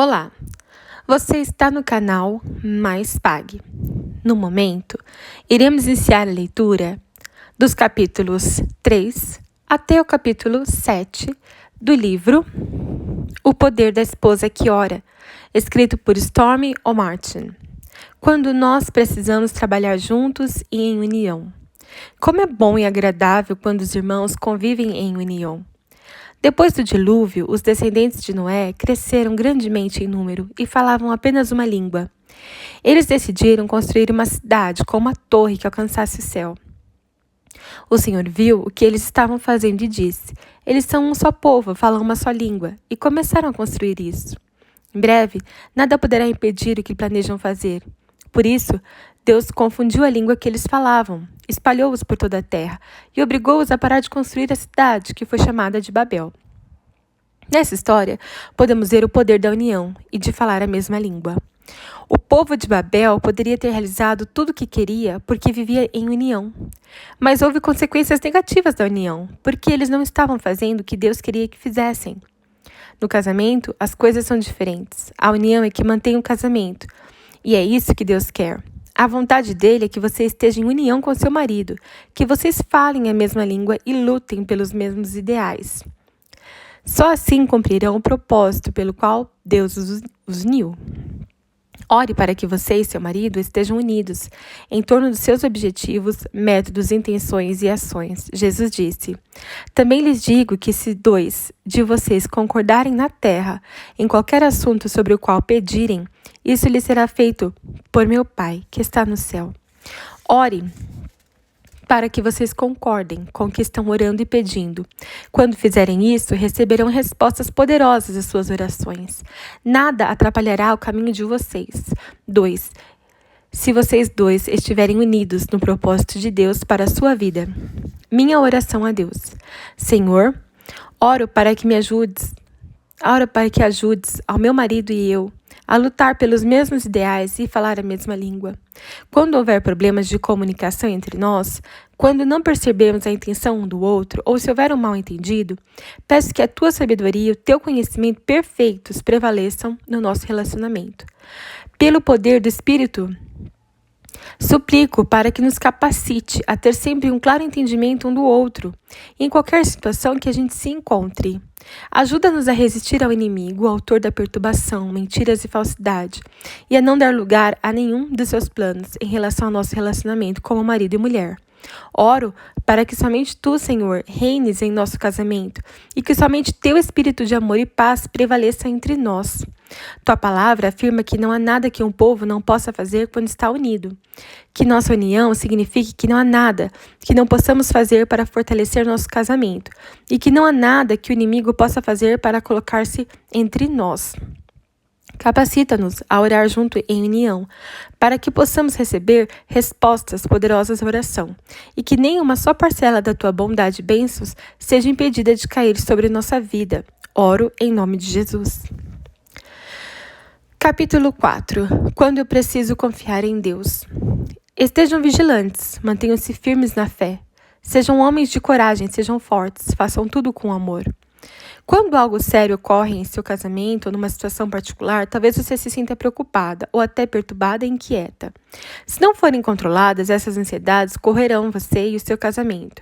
Olá, você está no canal Mais Pague. No momento, iremos iniciar a leitura dos capítulos 3 até o capítulo 7 do livro O Poder da Esposa que Ora, escrito por Stormy O'Martin. Quando nós precisamos trabalhar juntos e em união. Como é bom e agradável quando os irmãos convivem em união. Depois do dilúvio, os descendentes de Noé cresceram grandemente em número e falavam apenas uma língua. Eles decidiram construir uma cidade com uma torre que alcançasse o céu. O Senhor viu o que eles estavam fazendo e disse: eles são um só povo, falam uma só língua, e começaram a construir isso. Em breve, nada poderá impedir o que planejam fazer. Por isso, Deus confundiu a língua que eles falavam, espalhou-os por toda a terra e obrigou-os a parar de construir a cidade, que foi chamada de Babel. Nessa história, podemos ver o poder da união e de falar a mesma língua. O povo de Babel poderia ter realizado tudo o que queria porque vivia em união. Mas houve consequências negativas da união, porque eles não estavam fazendo o que Deus queria que fizessem. No casamento, as coisas são diferentes. A união é que mantém o casamento. E é isso que Deus quer. A vontade dele é que você esteja em união com seu marido, que vocês falem a mesma língua e lutem pelos mesmos ideais. Só assim cumprirão o propósito pelo qual Deus os uniu. Ore para que você e seu marido estejam unidos em torno dos seus objetivos, métodos, intenções e ações. Jesus disse: também lhes digo que se 2 de vocês concordarem na terra em qualquer assunto sobre o qual pedirem, isso lhes será feito por meu Pai, que está no céu. Ore para que vocês concordem com o que estão orando e pedindo. Quando fizerem isso, receberão respostas poderosas às suas orações. Nada atrapalhará o caminho de vocês. 2. Se vocês dois estiverem unidos no propósito de Deus para a sua vida. Minha oração a Deus. Senhor, oro para que ajudes ao meu marido e eu a lutar pelos mesmos ideais e falar a mesma língua. Quando houver problemas de comunicação entre nós, quando não percebemos a intenção um do outro, ou se houver um mal-entendido, peço que a tua sabedoria e o teu conhecimento perfeitos prevaleçam no nosso relacionamento. Pelo poder do Espírito, suplico para que nos capacite a ter sempre um claro entendimento um do outro, em qualquer situação que a gente se encontre. Ajuda-nos a resistir ao inimigo, o autor da perturbação, mentiras e falsidade, e a não dar lugar a nenhum dos seus planos em relação ao nosso relacionamento como marido e mulher. Oro para que somente Tu, Senhor, reines em nosso casamento e que somente Teu espírito de amor e paz prevaleça entre nós. Tua palavra afirma que não há nada que um povo não possa fazer quando está unido. Que nossa união signifique que não há nada que não possamos fazer para fortalecer nosso casamento e que não há nada que o inimigo possa fazer para colocar-se entre nós. Capacita-nos a orar junto em união, para que possamos receber respostas poderosas à oração, e que nenhuma só parcela da Tua bondade e bênçãos seja impedida de cair sobre nossa vida. Oro em nome de Jesus. Capítulo 4. Quando eu preciso confiar em Deus. Estejam vigilantes, mantenham-se firmes na fé. Sejam homens de coragem, sejam fortes, façam tudo com amor. Quando algo sério ocorre em seu casamento ou numa situação particular, talvez você se sinta preocupada ou até perturbada e inquieta. Se não forem controladas, essas ansiedades correrão você e o seu casamento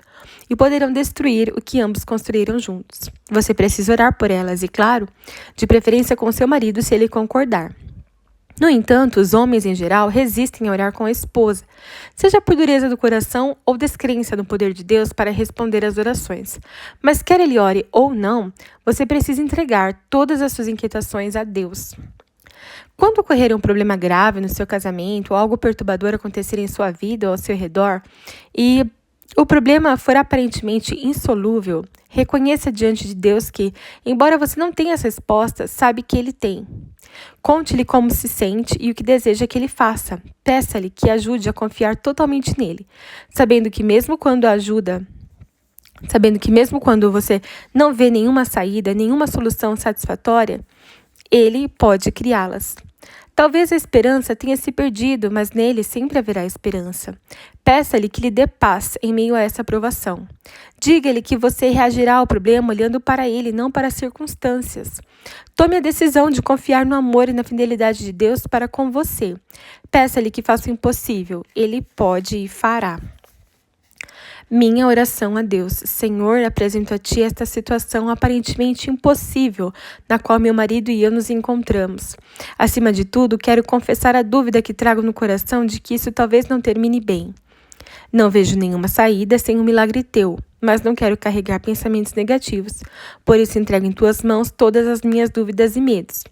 e poderão destruir o que ambos construíram juntos. Você precisa orar por elas e, claro, de preferência com seu marido se ele concordar. No entanto, os homens em geral resistem a orar com a esposa, seja por dureza do coração ou descrença no poder de Deus para responder às orações. Mas quer ele ore ou não, você precisa entregar todas as suas inquietações a Deus. Quando ocorrer um problema grave no seu casamento ou algo perturbador acontecer em sua vida ou ao seu redor e o problema for aparentemente insolúvel, reconheça diante de Deus que, embora você não tenha as respostas, sabe que Ele tem. Conte-lhe como se sente e o que deseja que Ele faça. Peça-lhe que ajude a confiar totalmente nele, sabendo que mesmo quando você não vê nenhuma saída, nenhuma solução satisfatória, Ele pode criá-las. Talvez a esperança tenha se perdido, mas nele sempre haverá esperança. Peça-lhe que lhe dê paz em meio a essa provação. Diga-lhe que você reagirá ao problema olhando para ele, não para as circunstâncias. Tome a decisão de confiar no amor e na fidelidade de Deus para com você. Peça-lhe que faça o impossível. Ele pode e fará. Minha oração a Deus. Senhor, apresento a Ti esta situação aparentemente impossível na qual meu marido e eu nos encontramos. Acima de tudo, quero confessar a dúvida que trago no coração de que isso talvez não termine bem. Não vejo nenhuma saída sem um milagre Teu, mas não quero carregar pensamentos negativos. Por isso entrego em Tuas mãos todas as minhas dúvidas e medos.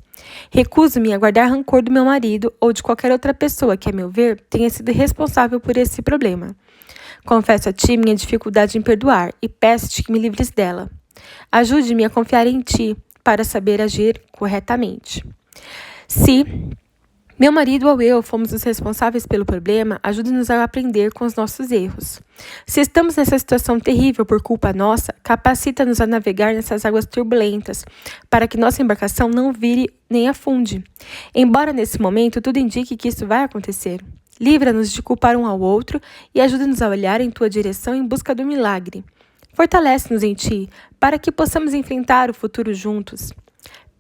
Recuso-me a guardar rancor do meu marido ou de qualquer outra pessoa que, a meu ver, tenha sido responsável por esse problema. Confesso a Ti minha dificuldade em perdoar e peço-te que me livres dela. Ajude-me a confiar em Ti para saber agir corretamente. Se meu marido ou eu fomos os responsáveis pelo problema, ajude-nos a aprender com os nossos erros. Se estamos nessa situação terrível por culpa nossa, capacita-nos a navegar nessas águas turbulentas, para que nossa embarcação não vire nem afunde. Embora nesse momento tudo indique que isso vai acontecer. Livra-nos de culpar um ao outro e ajuda-nos a olhar em Tua direção em busca do milagre. Fortalece-nos em Ti, para que possamos enfrentar o futuro juntos.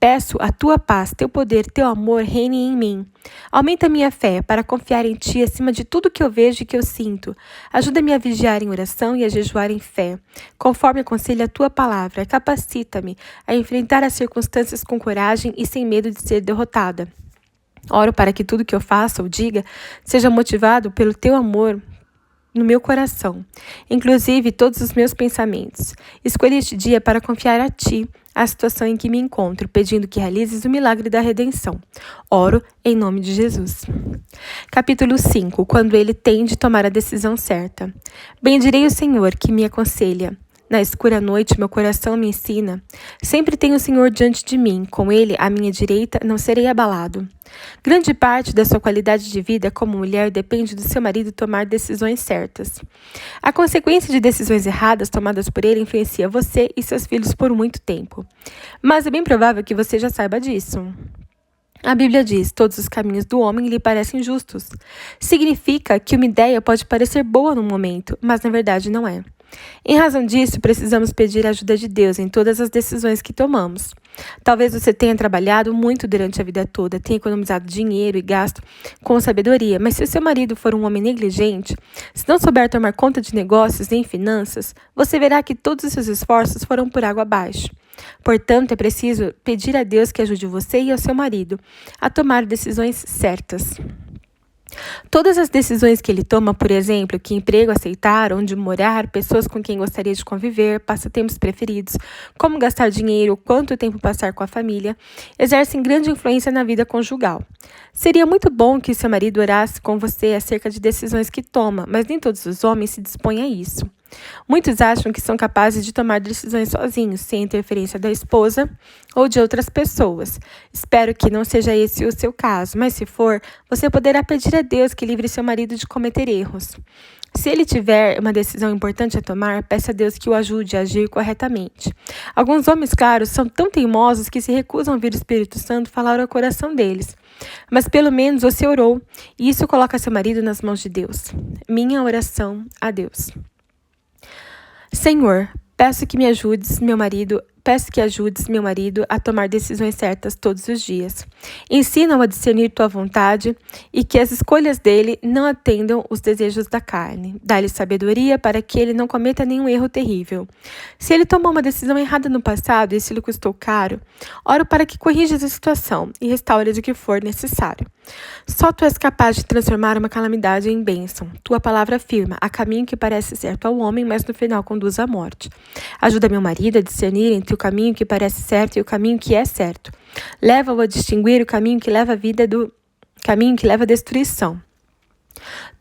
Peço a Tua paz, Teu poder, Teu amor reinem em mim. Aumenta minha fé para confiar em Ti acima de tudo que eu vejo e que eu sinto. Ajuda-me a vigiar em oração e a jejuar em fé. Conforme aconselha a Tua palavra, capacita-me a enfrentar as circunstâncias com coragem e sem medo de ser derrotada. Oro para que tudo que eu faça ou diga seja motivado pelo Teu amor no meu coração, inclusive todos os meus pensamentos. Escolhi este dia para confiar a Ti a situação em que me encontro, pedindo que realizes o milagre da redenção. Oro em nome de Jesus. Capítulo 5. Quando ele tem de tomar a decisão certa. Bendirei o Senhor que me aconselha. Na escura noite, meu coração me ensina. Sempre tenho o Senhor diante de mim. Com Ele, à minha direita, não serei abalado. Grande parte da sua qualidade de vida como mulher depende do seu marido tomar decisões certas. A consequência de decisões erradas tomadas por ele influencia você e seus filhos por muito tempo. Mas é bem provável que você já saiba disso. A Bíblia diz: todos os caminhos do homem lhe parecem justos. Significa que uma ideia pode parecer boa no momento, mas na verdade não é. Em razão disso, precisamos pedir a ajuda de Deus em todas as decisões que tomamos. Talvez você tenha trabalhado muito durante a vida toda, tenha economizado dinheiro e gasto com sabedoria, mas se o seu marido for um homem negligente, se não souber tomar conta de negócios nem finanças, você verá que todos os seus esforços foram por água abaixo. Portanto, é preciso pedir a Deus que ajude você e ao seu marido a tomar decisões certas. Todas as decisões que ele toma, por exemplo, que emprego aceitar, onde morar, pessoas com quem gostaria de conviver, passatempos preferidos, como gastar dinheiro, quanto tempo passar com a família, exercem grande influência na vida conjugal. Seria muito bom que seu marido orasse com você acerca de decisões que toma, mas nem todos os homens se dispõem a isso. Muitos acham que são capazes de tomar decisões sozinhos, sem interferência da esposa ou de outras pessoas. Espero que não seja esse o seu caso, mas se for, você poderá pedir a Deus que livre seu marido de cometer erros. Se ele tiver uma decisão importante a tomar, peça a Deus que o ajude a agir corretamente. Alguns homens, claro, são tão teimosos que se recusam a ouvir o Espírito Santo falar ao coração deles. Mas pelo menos você orou, e isso coloca seu marido nas mãos de Deus. Minha oração a Deus. Senhor, peço que ajudes meu marido a tomar decisões certas todos os dias. Ensina-o a discernir tua vontade e que as escolhas dele não atendam os desejos da carne. Dá-lhe sabedoria para que ele não cometa nenhum erro terrível. Se ele tomou uma decisão errada no passado e isso lhe custou caro, oro para que corrijas a situação e restaures o que for necessário. Só tu és capaz de transformar uma calamidade em bênção. Tua palavra afirma: há caminho que parece certo ao homem, mas no final conduz à morte. Ajuda meu marido a discernir entre o caminho que parece certo e o caminho que é certo. Leva-o a distinguir o caminho que leva à vida do caminho que leva à destruição.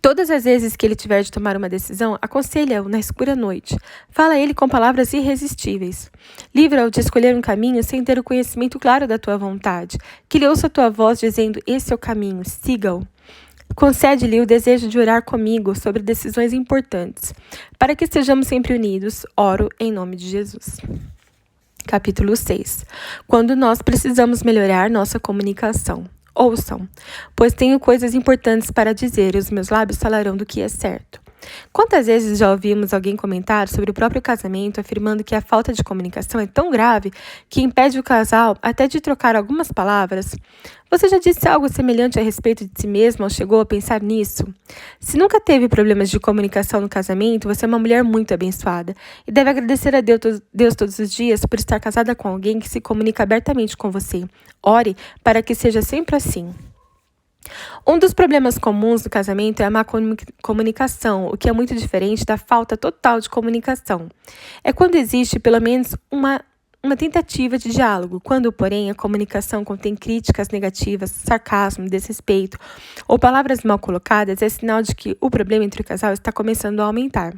Todas as vezes que ele tiver de tomar uma decisão, aconselha-o na escura noite. Fala a ele com palavras irresistíveis. Livra-o de escolher um caminho sem ter o conhecimento claro da tua vontade. Que ele ouça a tua voz dizendo: esse é o caminho, siga-o. Concede-lhe o desejo de orar comigo sobre decisões importantes. Para que estejamos sempre unidos, oro em nome de Jesus. Capítulo 6. Quando nós precisamos melhorar nossa comunicação. Ouçam, pois tenho coisas importantes para dizer, e os meus lábios falarão do que é certo. Quantas vezes já ouvimos alguém comentar sobre o próprio casamento, afirmando que a falta de comunicação é tão grave que impede o casal até de trocar algumas palavras? Você já disse algo semelhante a respeito de si mesmo ou chegou a pensar nisso? Se nunca teve problemas de comunicação no casamento, você é uma mulher muito abençoada e deve agradecer a Deus todos os dias por estar casada com alguém que se comunica abertamente com você. Ore para que seja sempre assim. Um dos problemas comuns no casamento é a má comunicação, o que é muito diferente da falta total de comunicação. É quando existe pelo menos uma tentativa de diálogo. Quando, porém, a comunicação contém críticas negativas, sarcasmo, desrespeito ou palavras mal colocadas, é sinal de que o problema entre o casal está começando a aumentar.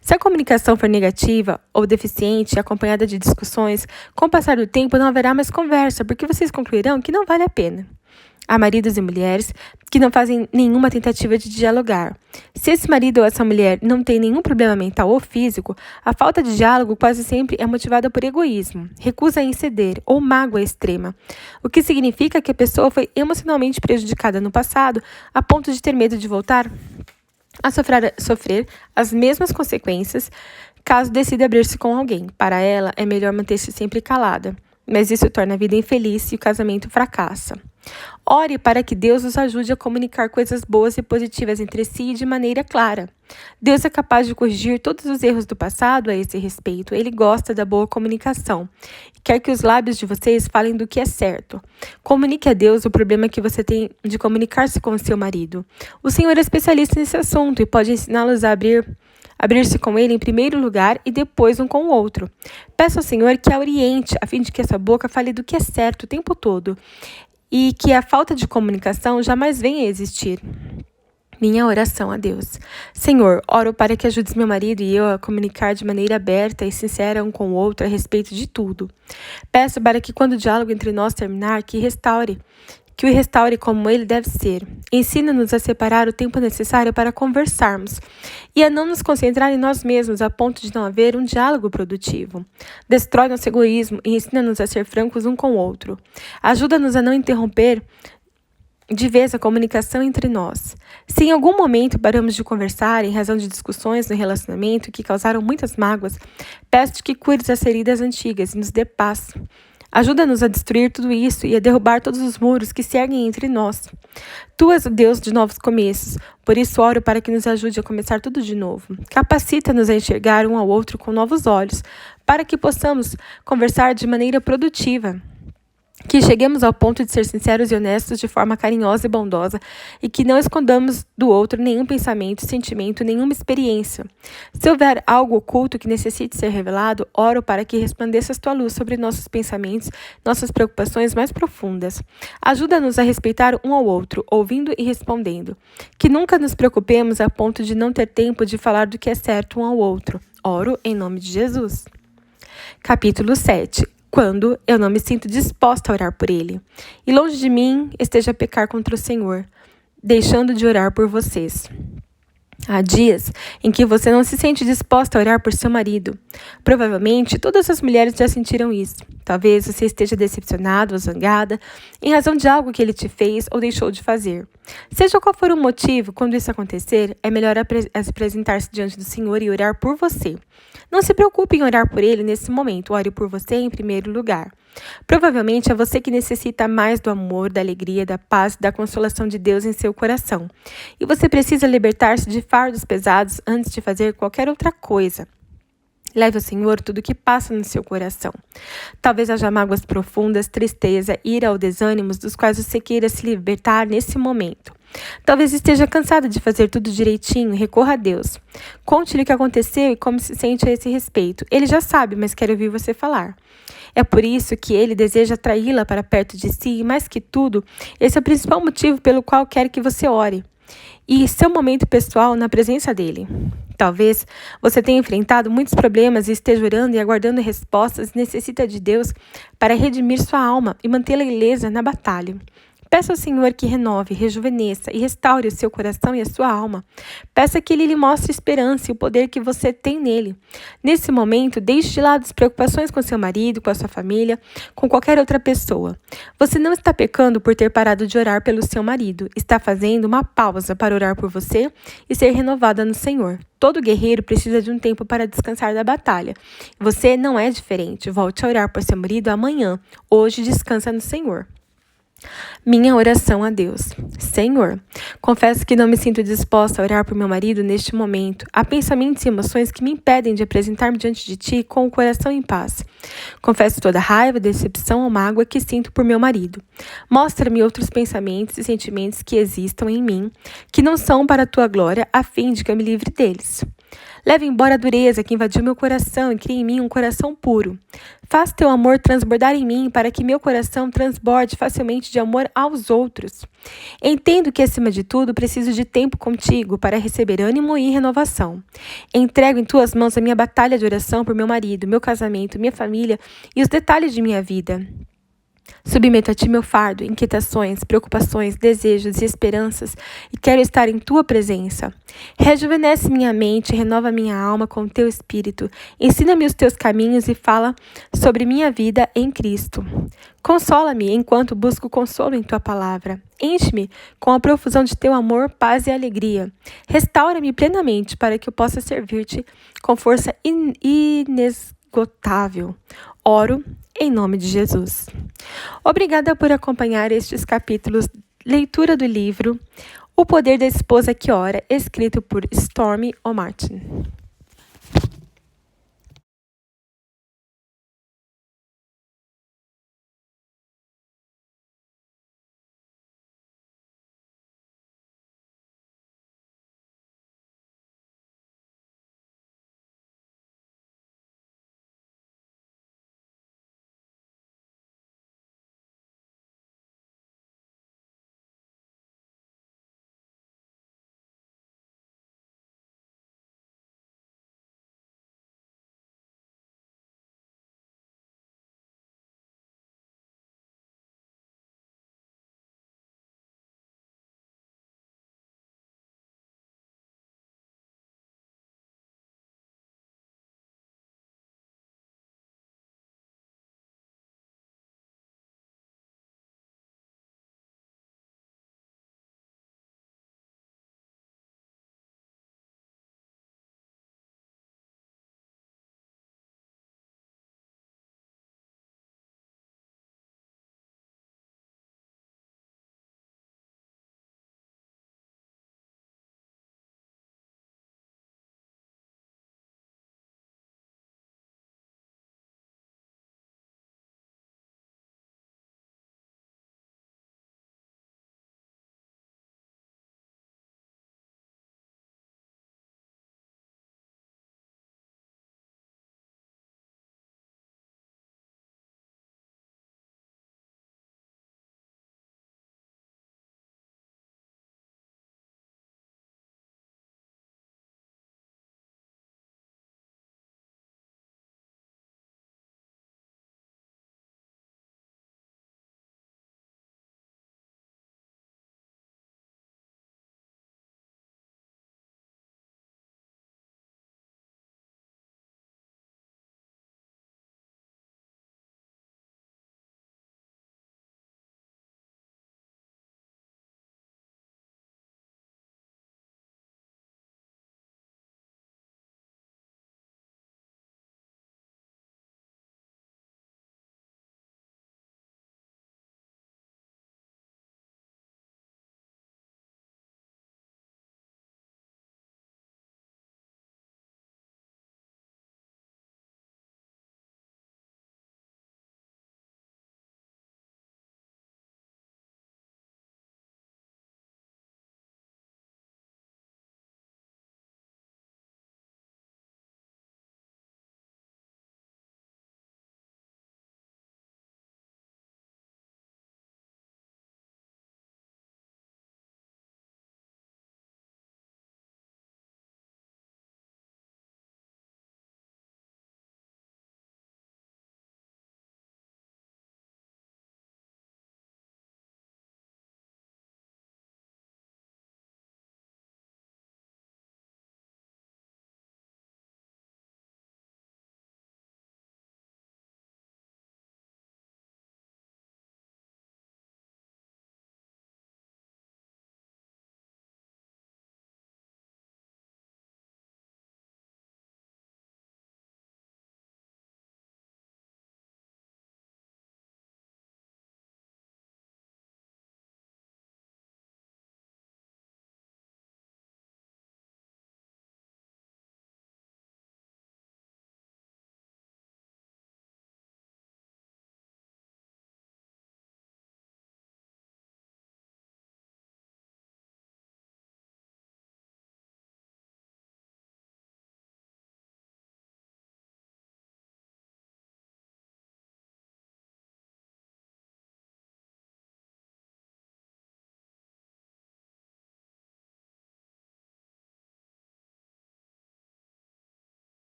Se a comunicação for negativa ou deficiente e acompanhada de discussões, com o passar do tempo não haverá mais conversa, porque vocês concluirão que não vale a pena. Há maridos e mulheres que não fazem nenhuma tentativa de dialogar. Se esse marido ou essa mulher não tem nenhum problema mental ou físico, a falta de diálogo quase sempre é motivada por egoísmo, recusa em ceder ou mágoa extrema, o que significa que a pessoa foi emocionalmente prejudicada no passado a ponto de ter medo de voltar a sofrer as mesmas consequências caso decida abrir-se com alguém. Para ela, é melhor manter-se sempre calada, mas isso torna a vida infeliz e o casamento fracassa. Ore para que Deus nos ajude a comunicar coisas boas e positivas entre si de maneira clara. Deus é capaz de corrigir todos os erros do passado a esse respeito. Ele gosta da boa comunicação e quer que os lábios de vocês falem do que é certo. Comunique a Deus o problema que você tem de comunicar-se com o seu marido. O Senhor é especialista nesse assunto e pode ensiná-los a abrir-se com ele em primeiro lugar e depois um com o outro. Peça ao Senhor que a oriente, a fim de que a sua boca fale do que é certo o tempo todo e que a falta de comunicação jamais venha a existir. Minha oração a Deus. Senhor, oro para que ajudes meu marido e eu a comunicar de maneira aberta e sincera um com o outro a respeito de tudo. Peço para que quando o diálogo entre nós terminar, que o restaure como ele deve ser. Ensina-nos a separar o tempo necessário para conversarmos e a não nos concentrar em nós mesmos a ponto de não haver um diálogo produtivo. Destrói nosso egoísmo e ensina-nos a ser francos um com o outro. Ajuda-nos a não interromper de vez a comunicação entre nós. Se em algum momento paramos de conversar em razão de discussões no relacionamento que causaram muitas mágoas, peço-te que cures as feridas antigas e nos dê paz. Ajuda-nos a destruir tudo isso e a derrubar todos os muros que se erguem entre nós. Tu és o Deus de novos começos, por isso oro para que nos ajude a começar tudo de novo. Capacita-nos a enxergar um ao outro com novos olhos, para que possamos conversar de maneira produtiva. Que cheguemos ao ponto de ser sinceros e honestos de forma carinhosa e bondosa e que não escondamos do outro nenhum pensamento, sentimento, nenhuma experiência. Se houver algo oculto que necessite ser revelado, oro para que resplandeças tua luz sobre nossos pensamentos, nossas preocupações mais profundas. Ajuda-nos a respeitar um ao outro, ouvindo e respondendo. Que nunca nos preocupemos a ponto de não ter tempo de falar do que é certo um ao outro. Oro em nome de Jesus. Capítulo 7. Quando eu não me sinto disposta a orar por ele, e longe de mim esteja a pecar contra o Senhor, deixando de orar por vocês. Há dias em que você não se sente disposta a orar por seu marido. Provavelmente, todas as mulheres já sentiram isso. Talvez você esteja decepcionado ou zangada em razão de algo que ele te fez ou deixou de fazer. Seja qual for o motivo, quando isso acontecer, é melhor apresentar-se diante do Senhor e orar por você. Não se preocupe em orar por ele nesse momento, ore por você em primeiro lugar. Provavelmente é você que necessita mais do amor, da alegria, da paz e da consolação de Deus em seu coração. E você precisa libertar-se de fardos pesados antes de fazer qualquer outra coisa. Leve ao Senhor tudo o que passa no seu coração. Talvez haja mágoas profundas, tristeza, ira ou desânimos dos quais você queira se libertar nesse momento. Talvez esteja cansada de fazer tudo direitinho, recorra a Deus. Conte-lhe o que aconteceu e como se sente a esse respeito. Ele já sabe, mas quer ouvir você falar. É por isso que ele deseja atraí-la para perto de si e, mais que tudo, esse é o principal motivo pelo qual quer que você ore. E seu momento pessoal na presença dele. Talvez você tenha enfrentado muitos problemas e esteja orando e aguardando respostas e necessita de Deus para redimir sua alma e mantê-la ilesa na batalha. Peça ao Senhor que renove, rejuvenesça e restaure o seu coração e a sua alma. Peça que Ele lhe mostre esperança e o poder que você tem nele. Nesse momento, deixe de lado as preocupações com seu marido, com a sua família, com qualquer outra pessoa. Você não está pecando por ter parado de orar pelo seu marido. Está fazendo uma pausa para orar por você e ser renovada no Senhor. Todo guerreiro precisa de um tempo para descansar da batalha. Você não é diferente. Volte a orar por seu marido amanhã. Hoje, descansa no Senhor. Minha oração a Deus. Senhor, confesso que não me sinto disposta a orar por meu marido neste momento. Há pensamentos e emoções que me impedem de apresentar-me diante de Ti com o coração em paz. Confesso toda a raiva, decepção ou mágoa que sinto por meu marido. Mostra-me outros pensamentos e sentimentos que existam em mim, que não são para a Tua glória, a fim de que eu me livre deles. Leve embora a dureza que invadiu meu coração e crie em mim um coração puro. Faz teu amor transbordar em mim para que meu coração transborde facilmente de amor aos outros. Entendo que, acima de tudo, preciso de tempo contigo para receber ânimo e renovação. Entrego em tuas mãos a minha batalha de oração por meu marido, meu casamento, minha família e os detalhes de minha vida. Submeto a Ti meu fardo, inquietações, preocupações, desejos e esperanças, e quero estar em Tua presença. Rejuvenesce minha mente, renova minha alma com o Teu Espírito. Ensina-me os Teus caminhos e fala sobre minha vida em Cristo. Consola-me enquanto busco consolo em Tua palavra. Enche-me com a profusão de Teu amor, paz e alegria. Restaura-me plenamente para que eu possa servir-Te com força inesgotável. Oro em nome de Jesus. Obrigada por acompanhar estes capítulos, leitura do livro O Poder da Esposa que Ora, escrito por Stormy O'Martin.